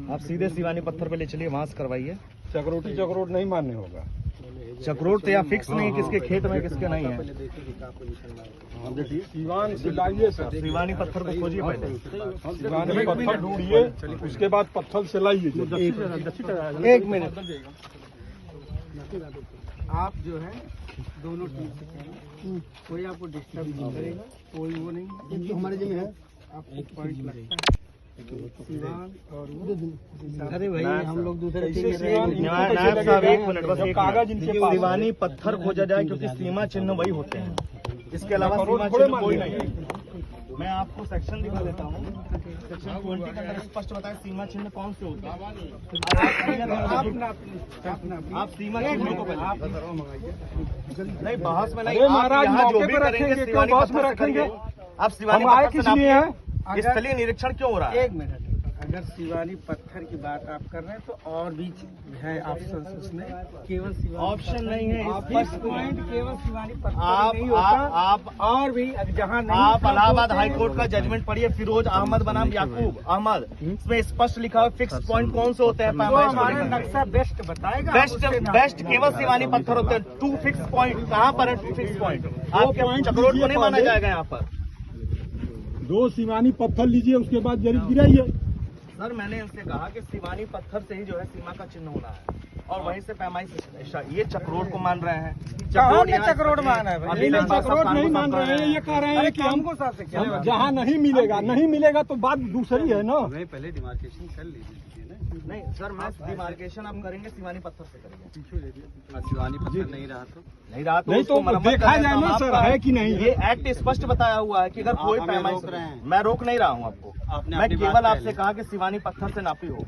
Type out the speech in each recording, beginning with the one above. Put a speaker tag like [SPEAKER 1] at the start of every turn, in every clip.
[SPEAKER 1] आप सीधे सिवानी पत्थर पे ले चलिए, वहां से करवाइए।
[SPEAKER 2] चक्रोट नहीं मान्य होगा।
[SPEAKER 1] चक्रोट तो यहाँ फिक्स नहीं, किसके खेत में किसके नहीं है।
[SPEAKER 2] देखिए सिवान से लाइए सर,
[SPEAKER 1] सिवानी पत्थर को खोजिए पहले,
[SPEAKER 2] सिवानी पत्थर ढूंढिए, उसके बाद पत्थर से लाइए।
[SPEAKER 1] एक मिनट,
[SPEAKER 3] आप जो है दोनों टीम से करें, कोई आपको डिस्टर्ब नहीं करेगा, कोई वो नहीं। हमारे जिम्मे है आपको पॉइंट लगता है सिवान और वो। अरे भाई हम लोग दूसरे टीम में
[SPEAKER 1] नायब साहब एक मिनट बस, कागज इनके पास। सिवानी पत्थर खोजा जाए क्योंकि सीमा चिन्ह वही होते हैं, इसके अलावा सीमा चिन्ह कोई नहीं है। मैं आपको सेक्शन दिखा देता हूँ, सेक्शन 20 के अंदर स्पष्ट बताया सीमा चिन्ह कौन से होते हैं। आप सीमा चिन्ह को नहीं बहस में नहीं, आप जो भी करेंगे सिवानी पत्थर से करेंगे। आप सिवानी पत्थर से नापिए, स्थलीय निरीक्षण क्यों हो रहा है?
[SPEAKER 3] एक मिनट, अगर शिवानी पत्थर की बात आप कर रहे हैं तो और भी है ऑप्शन, उसमें केवल
[SPEAKER 1] ऑप्शन नहीं है,
[SPEAKER 3] पॉइंट केवल शिवानी पत्थर नहीं होता।
[SPEAKER 1] आप
[SPEAKER 3] और भी जहाँ नहीं,
[SPEAKER 1] आप इलाहाबाद हाई कोर्ट का जजमेंट पढ़िए, फिरोज अहमद बनाम याकूब अहमद, इसमें स्पष्ट लिखा है फिक्स पॉइंट कौन से होते हैं।
[SPEAKER 3] हमारा नक्शा बेस्ट बताएगा,
[SPEAKER 1] बेस्ट केवल शिवानी पत्थर होते हैं। 2 फिक्स पॉइंट कहाँ पर है? 2 फिक्स पॉइंट आपके चक्रोट को नहीं माना जाएगा यहाँ पर।
[SPEAKER 2] 2 सिवानी पत्थर लीजिए, उसके बाद जरीब गिराइए।
[SPEAKER 1] सर मैंने इनसे कहा कि सिवानी पत्थर से ही जो है सीमा का चिन्ह होना है, और वहीं से पैमाइश। ये चक्रोट को मान रहे हैं,
[SPEAKER 3] चक्रोट मान है भाई,
[SPEAKER 2] चक्रोट नहीं मान रहे हैं, ये कह रहे हैं कि हमको जहाँ नहीं मिलेगा तो बात दूसरी है ना।
[SPEAKER 3] पहले डिमार्केशन कर लीजिए
[SPEAKER 1] नहीं सर, मैं डिमार्केशन आप करेंगे सिवानी पत्थर से करेंगे।
[SPEAKER 3] शिवानी पत्थर नहीं रहा तो
[SPEAKER 2] नहीं तो देखा जाए ना सर है कि नहीं।
[SPEAKER 1] ये एक्ट स्पष्ट बताया हुआ है कि अगर कोई पैमाइश, मैं रोक नहीं रहा हूँ आपको, मैं केवल आपसे कहा कि सिवानी पत्थर से नापी हो।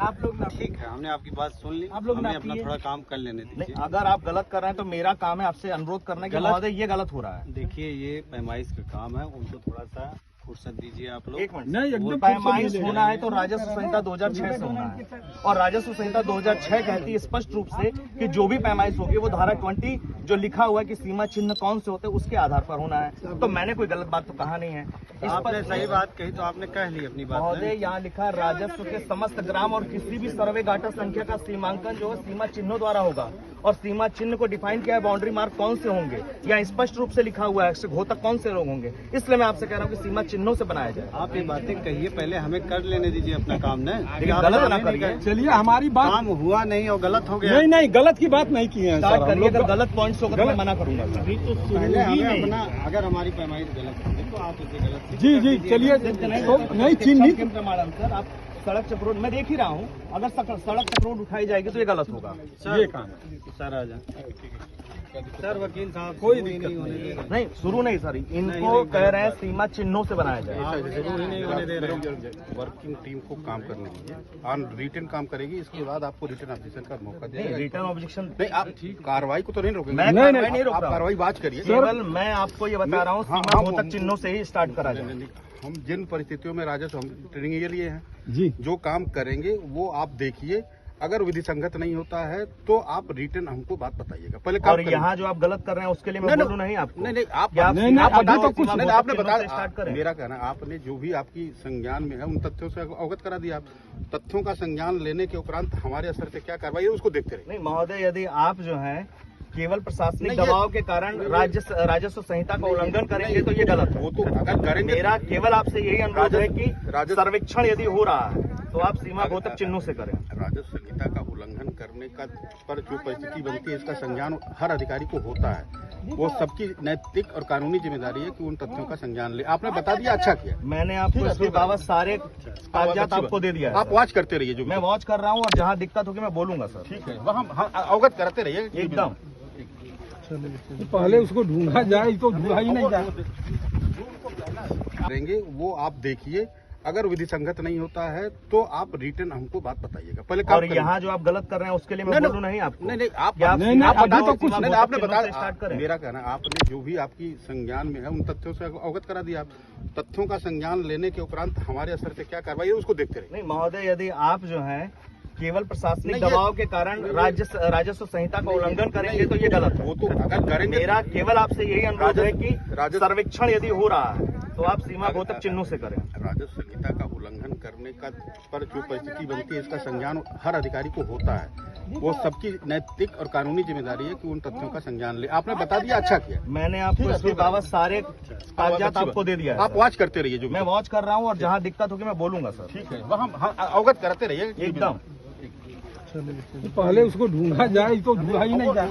[SPEAKER 3] आप लोग ठीक है, हमने आपकी बात सुन ली, आप लोग अपना थोड़ा काम कर लेने दीजिए।
[SPEAKER 1] अगर आप गलत कर रहे हैं तो मेरा काम है आपसे अनुरोध करना कि महोदय ये गलत हो रहा है।
[SPEAKER 3] देखिए ये पैमाइश का काम है, उनको थोड़ा सा फुर्सत दीजिए आप लोग।
[SPEAKER 1] एक मिनट,
[SPEAKER 2] नहीं एकदम
[SPEAKER 1] पैमाइश होना है तो राजस्व संहिता 2006 से होना है, और राजस्व संहिता 2006 कहती है स्पष्ट रूप से कि जो भी पैमाइश होगी वो धारा 20 जो लिखा हुआ है कि सीमा चिन्ह कौन से होते हैं उसके आधार पर होना है। तो मैंने कोई गलत बात तो कहा नहीं है।
[SPEAKER 3] आपने सही बात कही तो आपने कह ली अपनी बात।
[SPEAKER 1] महोदय यहाँ लिखा है राजस्व के समस्त ग्राम और किसी भी सर्वे गाटा संख्या का सीमांकन जो है सीमा चिन्हों द्वारा होगा, और सीमा चिन्ह को डिफाइन किया है बाउंड्री मार्क कौन से होंगे, यहाँ स्पष्ट रूप से लिखा हुआ है घोतक कौन से लोग होंगे। इसलिए मैं आपसे कह रहा हूँ कि सीमा चिन्हों से बनाया जाए।
[SPEAKER 3] आप ये बातें कहिए, पहले हमें कर लेने दीजिए अपना काम न,
[SPEAKER 1] गलत ना करिए।
[SPEAKER 2] चलिए हमारी बात
[SPEAKER 3] काम हुआ नहीं और गलत हो गया।
[SPEAKER 2] नहीं गलत की बात नहीं की है सर,
[SPEAKER 1] करिए, अगर गलत पॉइंट्स होगा तो मैं मना करूंगा।
[SPEAKER 3] पहले हमें अपना, अगर हमारी पैमाइश गलत होगी तो आप इसे गलत।
[SPEAKER 2] जी चलिए नहीं चिन्हित
[SPEAKER 1] सर, आप सड़क चक्रोट मैं देख ही रहा हूँ, अगर सड़क चक्रोट उठाई जाएगी तो ये गलत होगा।
[SPEAKER 2] ये काम
[SPEAKER 3] सर आ जाए सर, वकील साहब कोई नहीं होने दे रहे।
[SPEAKER 1] नहीं शुरू नहीं सर, इनको कह रहे हैं सीमा चिन्हों से बनाया जाए।
[SPEAKER 3] नहीं होने दे रहे।
[SPEAKER 4] वर्किंग टीम को काम करने दीजिए, ऑन रिटर्न काम करेगी, इसके बाद आपको रिटर्न ऑब्जेक्शन का मौका देगा।
[SPEAKER 1] रिटर्न ऑब्जेक्शन
[SPEAKER 4] नहीं, आप कार्रवाई को तो नहीं रोकेंगे।
[SPEAKER 1] मैं नहीं रोक
[SPEAKER 4] आप
[SPEAKER 1] रहा,
[SPEAKER 4] कार्रवाई बात करिए।
[SPEAKER 1] केवल मैं आपको ये बता रहा हूँ सीमा घोतक चिन्हों से ही स्टार्ट करा जाए।
[SPEAKER 4] हम जिन परिस्थितियों में राजस्व हम ट्रेनिंग ये लिए हैं
[SPEAKER 2] जी,
[SPEAKER 4] जो काम करेंगे वो आप देखिए, अगर विधि संगत नहीं होता है तो आप रिटर्न हमको बात बताइएगा पहले।
[SPEAKER 1] और यहाँ जो आप गलत कर रहे हैं उसके लिए मैं बोलूं नहीं आपको।
[SPEAKER 4] नहीं आप
[SPEAKER 2] अभी तो कुछ
[SPEAKER 4] आपने बताया, मेरा कहना आपने जो भी आपकी संज्ञान में है उन तथ्यों से अवगत करा दिया। आप तथ्यों का संज्ञान लेने के उपरांत हमारे असर से क्या कार्रवाई है उसको देखते रहे।
[SPEAKER 1] नहीं महोदय, यदि आप जो है केवल प्रशासनिक दबाव के कारण राजस्व संहिता का उल्लंघन करेंगे तो ये गलत है।
[SPEAKER 4] वो तो अगर करेंगे,
[SPEAKER 1] मेरा केवल आपसे यही अनुरोध है कि सर्वेक्षण यदि हो रहा है तो आप सीमा घोतक चिन्हों से करें।
[SPEAKER 4] राजस्व संहिता का उल्लंघन करने का पर जो परिस्थिति बनती है इसका संज्ञान हर अधिकारी को होता है। वो सबकी नैतिक और कानूनी जिम्मेदारी है कि उन तथ्यों का संज्ञान ले। आपने बता दिया, अच्छा किया।
[SPEAKER 1] मैंने आपको इसके बाबत सारे कागजात आपको दे दिया है।
[SPEAKER 4] आप वॉच करते रहिए, जो
[SPEAKER 1] मैं वॉच कर रहा हूँ, और जहाँ दिक्कत होगी मैं बोलूंगा सर।
[SPEAKER 4] ठीक है, वह हम अवगत कराते रहिए
[SPEAKER 1] एकदम।
[SPEAKER 2] पहले उसको ढूंढा जाए, तो ढूंढा ही नहीं जाए
[SPEAKER 4] करेंगे वो आप देखिए, अगर विधि संगत नहीं होता है तो आप रिटर्न हमको बात बताइएगा पहले।
[SPEAKER 1] और यहाँ जो आप गलत कर रहे हैं उसके लिए मैं बोलूं नहीं आपको।
[SPEAKER 4] नहीं आप
[SPEAKER 1] अभी तो
[SPEAKER 4] कुछ आपने बताया, मेरा कहना आपने जो भी आपकी संज्ञान में है उन तथ्यों से अवगत करा दिया। आप तथ्यों का संज्ञान लेने के उपरांत हमारे असर से क्या कार्रवाई है उसको देखते रहे।
[SPEAKER 1] नहीं महोदय, यदि आप जो है केवल प्रशासनिक दबाव के कारण राजस्व संहिता का उल्लंघन करेंगे तो ये गलत है।
[SPEAKER 4] वो तो अगर करेंगे,
[SPEAKER 1] मेरा केवल आपसे यही अनुरोध है कि सर्वेक्षण यदि हो रहा है तो आप सीमा घोतक चिन्हों से करें।
[SPEAKER 4] राजस्व संहिता का उल्लंघन करने का पर जो परिस्थिति बनती है इसका संज्ञान हर अधिकारी को होता है। वो सबकी नैतिक और कानूनी जिम्मेदारी है कि उन तथ्यों का संज्ञान ले। आपने बता दिया, अच्छा किया।
[SPEAKER 1] मैंने आपको इसके बाबत सारे कागजात आपको दे दिया है।
[SPEAKER 4] आप वॉच करते रहिए, जो
[SPEAKER 1] मैं वॉच कर रहा हूँ और जहाँ दिक्कत होगी मैं बोलूंगा सर।
[SPEAKER 4] ठीक है, वह हम अवगत करते रहिए
[SPEAKER 1] एकदम।
[SPEAKER 2] पहले उसको ढूंढा जाए, तो ढूंढा ही नहीं जाए।